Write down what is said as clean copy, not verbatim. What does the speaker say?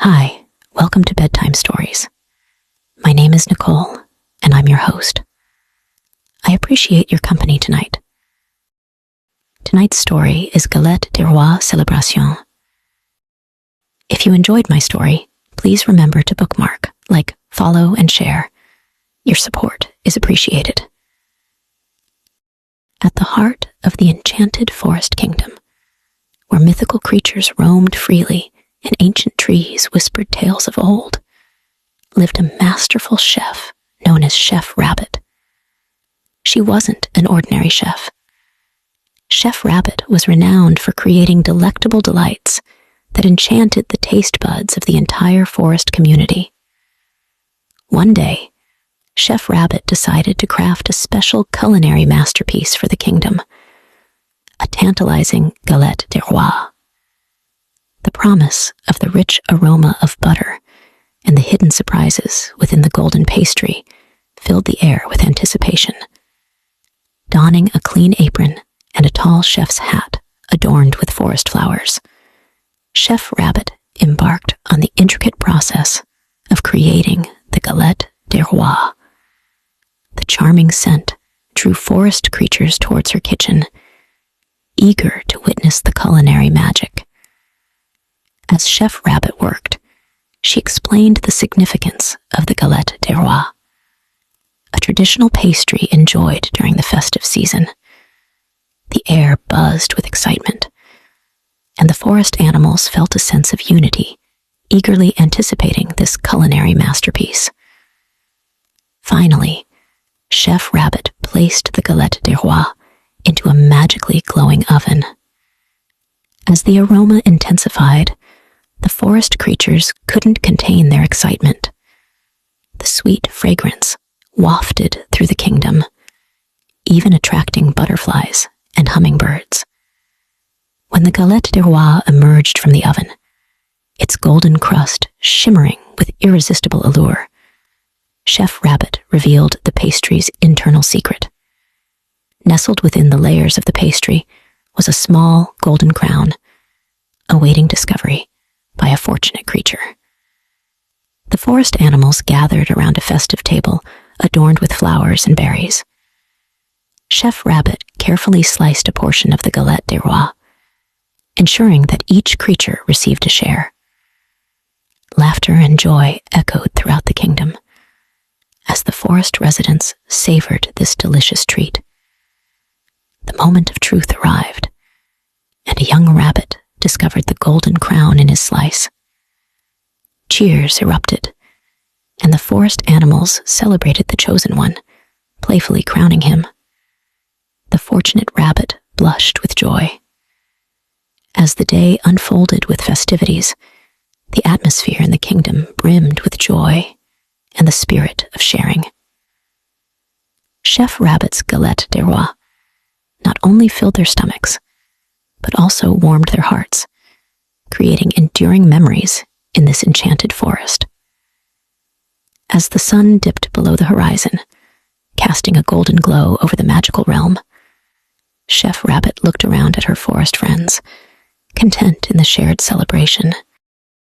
Hi, welcome to Bedtime Stories. My name is Nicole, and I'm your host. I appreciate your company tonight. Tonight's story is Galette des Rois Celebeation. If you enjoyed my story, please remember to bookmark, like, follow, and share. Your support is appreciated. At the heart of the enchanted forest kingdom, where mythical creatures roamed freely and ancient trees whispered tales of old, lived a masterful chef known as Chef Rabbit. She wasn't an ordinary chef. Chef Rabbit was renowned for creating delectable delights that enchanted the taste buds of the entire forest community. One day, Chef Rabbit decided to craft a special culinary masterpiece for the kingdom, a tantalizing Galette des Rois. The promise of the rich aroma of butter and the hidden surprises within the golden pastry filled the air with anticipation. Donning a clean apron and a tall chef's hat adorned with forest flowers, Chef Rabbit embarked on the intricate process of creating the Galette des Rois. The charming scent drew forest creatures towards her kitchen, eager to witness the culinary magic. As Chef Rabbit worked, she explained the significance of the Galette des Rois, a traditional pastry enjoyed during the festive season. The air buzzed with excitement, and the forest animals felt a sense of unity, eagerly anticipating this culinary masterpiece. Finally, Chef Rabbit placed the Galette des Rois into a magically glowing oven. As the aroma intensified, the forest creatures couldn't contain their excitement. The sweet fragrance wafted through the kingdom, even attracting butterflies and hummingbirds. When the Galette des Rois emerged from the oven, its golden crust shimmering with irresistible allure, Chef Rabbit revealed the pastry's internal secret. Nestled within the layers of the pastry was a small golden crown, awaiting discovery by a fortunate creature. The forest animals gathered around a festive table adorned with flowers and berries. Chef Rabbit carefully sliced a portion of the Galette des Rois, ensuring that each creature received a share. Laughter and joy echoed throughout the kingdom as the forest residents savored this delicious treat. The moment of truth arrived, and a young rabbit discovered the golden crown in his slice. Cheers erupted, and the forest animals celebrated the chosen one, playfully crowning him. The fortunate rabbit blushed with joy. As the day unfolded with festivities, the atmosphere in the kingdom brimmed with joy and the spirit of sharing. Chef Rabbit's Galette des Rois not only filled their stomachs, but also warmed their hearts, creating enduring memories in this enchanted forest. As the sun dipped below the horizon, casting a golden glow over the magical realm, Chef Rabbit looked around at her forest friends, content in the shared celebration.